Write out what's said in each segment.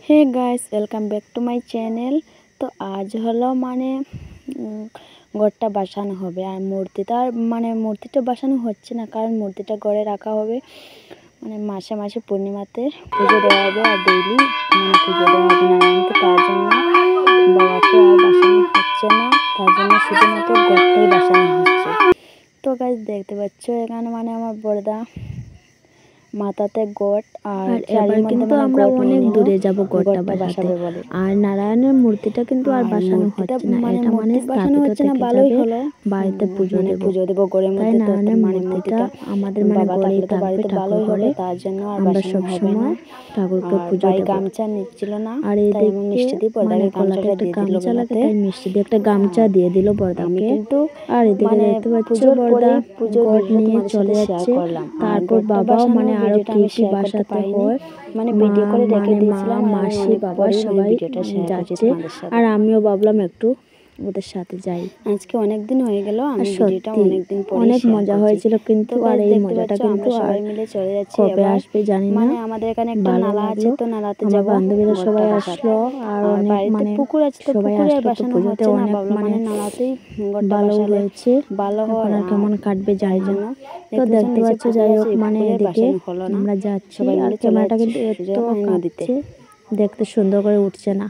Hey guys, welcome back to my channel. তো আজ হলো ঘরটা বসানো হবে। আর মূর্তিটা বসানো হচ্ছে না, কারণ মূর্তিটা ঘরে রাখা হবে। মাসে মাসে পূর্ণিমাতে পুজো দেওয়া হবে, আর ডেইলি পুজো দেওয়া হবে নারায়ণকে। তার জন্য বাবাকে আর বসানো হচ্ছে না, তার জন্য শুধুমাত্র ঘরটাই বসানো হচ্ছে। তো গাইস, দেখতে পাচ্ছ এখানে আমার বড়দা মাথাতে গোট আর এবার কিন্তু আমরা অনেক দূরে যাব গোটটা বসাতে। বলে। আর নারায়ণের মূর্তিটা কিন্তু আর বসানো হচ্ছে না, এটা স্থাপিত থেকে যাবে, বাড়িতে পুজো দেব ঘরের তাই মধ্যে। নারায়ণের মূর্তিটা আমাদের ঘরেই থাকবে, ঠাকুর ঘরে। তার জন্য আর আমরা বাসানো সব হবে না। সময় ঠাকুরকে পুজো ভাই দেব। গামছা নিচ্ছিল না, আর তাই আমি মিষ্টি দিয়ে বড়দাকে গলাতে গামছাটা একটা দিয়ে দিল গামছা লাগে, গলাতে। তাই মিষ্টি দিয়ে একটা গামছা দিয়ে দিল আমি বড়দাকে। কিন্তু আর এদিকে দেখতে পাচ্ছ পুজোর বড়দা পুজোর গোট ভিডিওটা নিয়ে তোমাদের চলে সাথে শেয়ার যাচ্ছে। করলাম। আর তারপর ঘরটা বাবাও বসানোর আরো ভিডিওটা কি আমি কি শেয়ার করতে বাসাতে পারিনি, হয়, ভিডিও করে রেখে মা দিয়েছিলাম। আর আমি মাসি অনেক বাবা পরেই সবাই ভিডিওটা শেয়ার করছি যাচ্ছে। তোমাদের সাথে। আর আমিও ভাবলাম একটু ওদের সাথে যাই। আজকে অনেক দিন হয়ে গেল, আমি ভিডিওটা সত্যি অনেক দিন পরে অনেক শেয়ার মজা করছি। হয়েছিল কিন্তু, তো আর গাইস, এই দেখতে মজাটা পাচ্ছ কিন্তু আমরা আর সবাই মিলে চলে যাচ্ছি কবে এবার। আসবে জানি না। আমাদের এখানে একটা ভালো নালা আছে, লাগলো, তো নালাতে আমার যাব বান্ধবীরা ঘরটা সবাই বসাতে। আসলো। আর আর অনেক বাড়িতে পুকুর আছে, তো সবাই পুকুরে আর আসলো, তো বাসানো পুজোতে হচ্ছে না। অনেক ভাবলাম নালাতেই ঘরটা ভালো বসালে হয়েছে। ভালো এখন হয়। আর কেমন কাটবে তাই জানি না। জন্য তো দেখতে নিচে পাচ্ছ, পুকুর যাই আছে, হোক এই পুকুরে এদিকে বাসানো হলো না। আমরা যাচ্ছি, সবাই আর মিলে চলে ক্যামেরাটা যাচ্ছি কিন্তু এত নদীতে। কাঁপছে, দেখতে সুন্দর করে উঠছে না।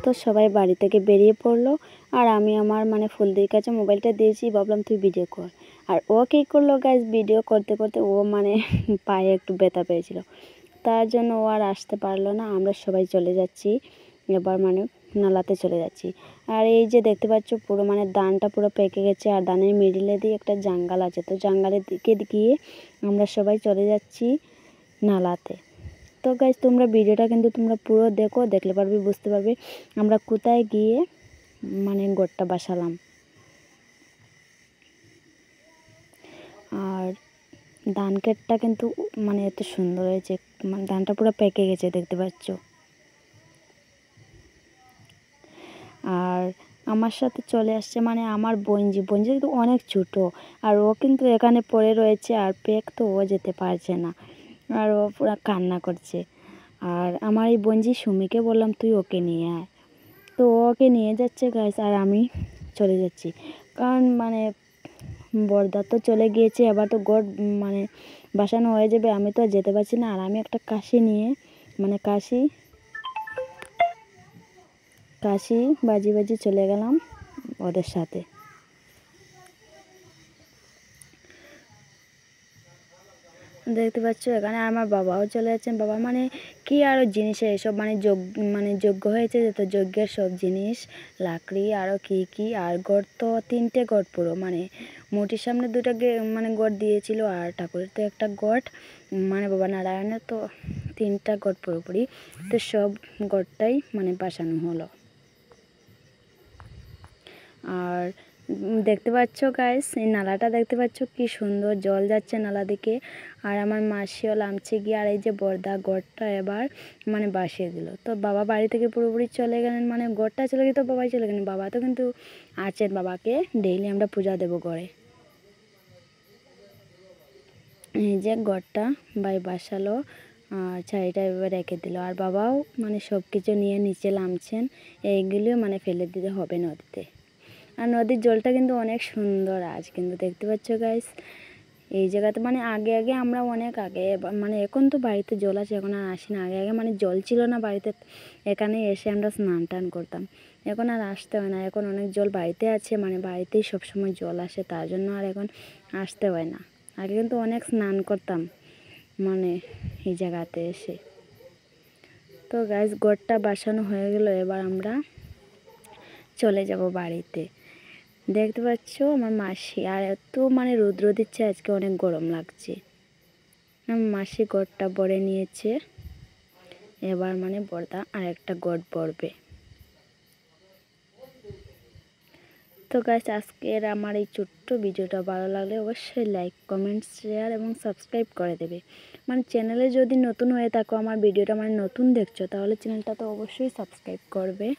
তো সবাই বাড়ি থেকে বেরিয়ে পড়লো, আর আমি আমার ফুলদির কাছে মোবাইলটা দিয়েছি, ভাবলাম তুই ভিডিও কর। আর ও কী করলো গাইস, ভিডিও করতে করতে ও পায়ে একটু ব্যথা পেয়েছিল, তার জন্য ও আর আসতে পারলো না। আমরা সবাই চলে যাচ্ছি এবার নালাতে চলে যাচ্ছি। আর এই যে দেখতে পাচ্ছ পুরো ধানটা পুরো পেকে গেছে, আর ধানের মিডিলে দিয়ে একটা জাঙ্গাল আছে, তো জাঙ্গালের দিকে গিয়ে আমরা সবাই চলে যাচ্ছি নালাতে। তো গাইস, তোমরা ভিডিওটা কিন্তু তোমরা পুরো দেখো, দেখলে পারবে, বুঝতে পারবে আমরা কোথায় গিয়ে গোটটা বসালাম। আর ধান ক্ষেতটা কিন্তু এত সুন্দর হয়েছে, ধানটা পুরো পেকে গেছে, দেখতে পাচ্ছ। আর আমার সাথে চলে আসছে আমার বোনজি কিন্তু অনেক ছোটো, আর ও কিন্তু এখানে পড়ে রয়েছে, আর পেক তো ও যেতে পারছে না, আর ও পুরো কান্না করছে। আর আমার এই বোনজি সুমিকে বললাম তুই ওকে নিয়ে আয়, তো ওকে নিয়ে যাচ্ছে গাইস। আর আমি চলে যাচ্ছি, কারণ বড়দা তো চলে গিয়েছে, এবার তো গোট বাসানো হয়ে যাবে, আমি তো আর যেতে পারছি না। আর আমি একটা কাশি নিয়ে কাশি বাজি চলে গেলাম ওদের সাথে। দেখতে পাচ্ছ এখানে আমার বাবাও চলে যাচ্ছেন। বাবা কি আরও জিনিস এসব যজ্ঞ হয়েছে, তো যজ্ঞের সব জিনিস, লাকড়ি আরও কি। আর গড় তো 3টে গড় পুরো, মূর্তির সামনে 2টা গড় দিয়েছিল, আর ঠাকুরের তো একটা গড়, বাবা নারায়ণের তো 3টা গড় পুরোপুরি। তো সব গড়টাই বসানো হলো। আর দেখতে পাচ্ছ গাইস, এই নালাটা দেখতে পাচ্ছ কি সুন্দর জল যাচ্ছে নালা দিকে। আর আমার মাসিও নামছে গিয়ে, আর এই যে বড়দা গড়টা এবার বাসিয়ে দিল। তো বাবা বাড়ি থেকে পুরোপুরি চলে গেলেন, গড়টা চলে গেলে তো বাবাই চলে গেলেন। বাবা তো কিন্তু আছেন, বাবাকে ডেইলি আমরা পূজা দেবো ঘরে। এই যে গড়টা ভাই বাসালো, আর ছাইটা এভাবে রেখে দিল। আর বাবাও সব কিছু নিয়ে নিচে নামছেন, এইগুলিও ফেলে দিতে হবে নদীতে। আর নদীর জলটা কিন্তু অনেক সুন্দর আজ, কিন্তু দেখতে পাচ্ছ গাইস এই জায়গাতে আগে আমরা অনেক আগে, এখন তো বাড়িতে জল আছে, এখন আর আসি না। আগে জল ছিল না বাড়িতে, এখানে এসে আমরা স্নান টান করতাম। এখন আর আসতে হয় না, এখন অনেক জল বাড়িতে আছে, বাড়িতেই সবসময় জল আসে, তার জন্য আর এখন আসতে হয় না। আগে কিন্তু অনেক স্নান করতাম এই জায়গাতে এসে। তো গাইস, গোটটা বাসানো হয়ে গেল, এবার আমরা চলে যাব বাড়িতে। দেখতে পাচ্ছ আমার মাসি, আর এত রৌদ্র দিচ্ছে আজকে, অনেক গরম লাগছে। আমার মাসি গড়টা বড়ে নিয়েছে, এবার বড়দা আর একটা গড় বড়বে। তো গাইস, আজকের আমার এই ছোট্ট ভিডিওটা ভালো লাগলে অবশ্যই লাইক, কমেন্ট, শেয়ার এবং সাবস্ক্রাইব করে দেবে। চ্যানেলে যদি নতুন হয়ে থাকো, আমার ভিডিওটা নতুন দেখছো, তাহলে চ্যানেলটা তো অবশ্যই সাবস্ক্রাইব করবে।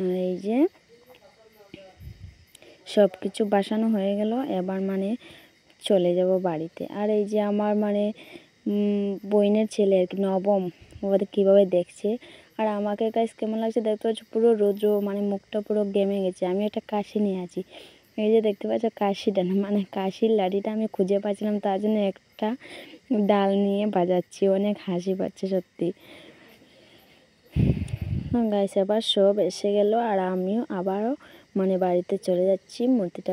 আর এই যে সব কিছু বাসানো হয়ে গেল, এবার মানে চলে যাব বাড়িতে। আর এই যে আমার মানে বোনের ছেলে আর কি, নবম, ওদের কীভাবে দেখছে। আর আমাকে গাইস কেমন লাগছে দেখতে পাচ্ছ, পুরো রোদ্র মানে মুখটা পুরো গেমে গেছে। আমি একটা কাশি নিয়ে আছি, এই যে দেখতে পাচ্ছ কাশিটা না, মানে কাশির লাঠিটা আমি খুঁজে পাচ্ছিলাম, তার জন্য একটা ডাল নিয়ে বাজাচ্ছি। অনেক হাসি পাচ্ছে সত্যি। গাইস এবার সব এসে গেল, আর আমিও আবারও মানে বাড়িতে চলে যাচ্ছি। মূর্তিটা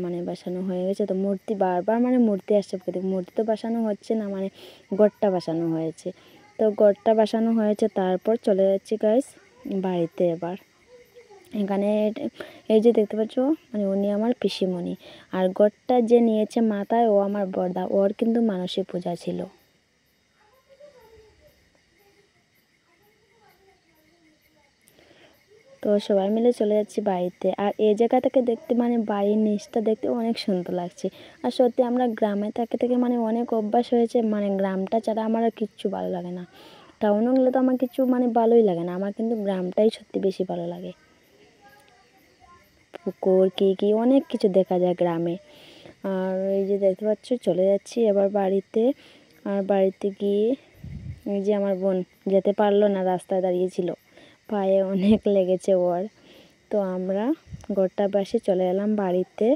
মানে বাসানো হয়ে গেছে। তো মূর্তি বারবার মানে মূর্তি আসছে, মূর্তি তো বাসানো হচ্ছে না, মানে গড়টা বাসানো হয়েছে। তো গড়টা বাসানো হয়েছে, তারপর চলে যাচ্ছি গাইস বাড়িতে। এবার এখানে এই যে দেখতে পাচ্ছ, মানে উনি আমার পিসিমণি, আর গড়টা যে নিয়েছে মাথায় ও আমার বড়দা, ওর কিন্তু মানসিক পূজা ছিল। তো সবাই মিলে চলে যাচ্ছি বাড়িতে। আর এই জায়গা থেকে দেখতে মানে বাড়ির নিচটা দেখতে অনেক সুন্দর লাগছে। আর সত্যি আমরা গ্রামে থেকে মানে অনেক অভ্যাস হয়েছে, মানে গ্রামটা ছাড়া আমার আর কিচ্ছু ভালো লাগে না। টাউনে গেলে তো আমার কিছু মানে ভালোই লাগে না, আমার কিন্তু গ্রামটাই সত্যি বেশি ভালো লাগে। পুকুর কি অনেক কিছু দেখা যায় গ্রামে। আর এই যে দেখতে পাচ্ছ চলে যাচ্ছি এবার বাড়িতে। আর বাড়িতে গিয়ে এই যে আমার বোন যেতে পারলো না, রাস্তায় দাঁড়িয়েছিল, পায়ে অনেক লেগেছে ওর। তো আমরা গোটা বাসে চলে এলাম বাড়িতে।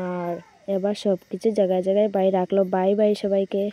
আর এবার সব কিছু জায়গায় জায়গায় বাই রাখলো। বাই বাই সবাইকে।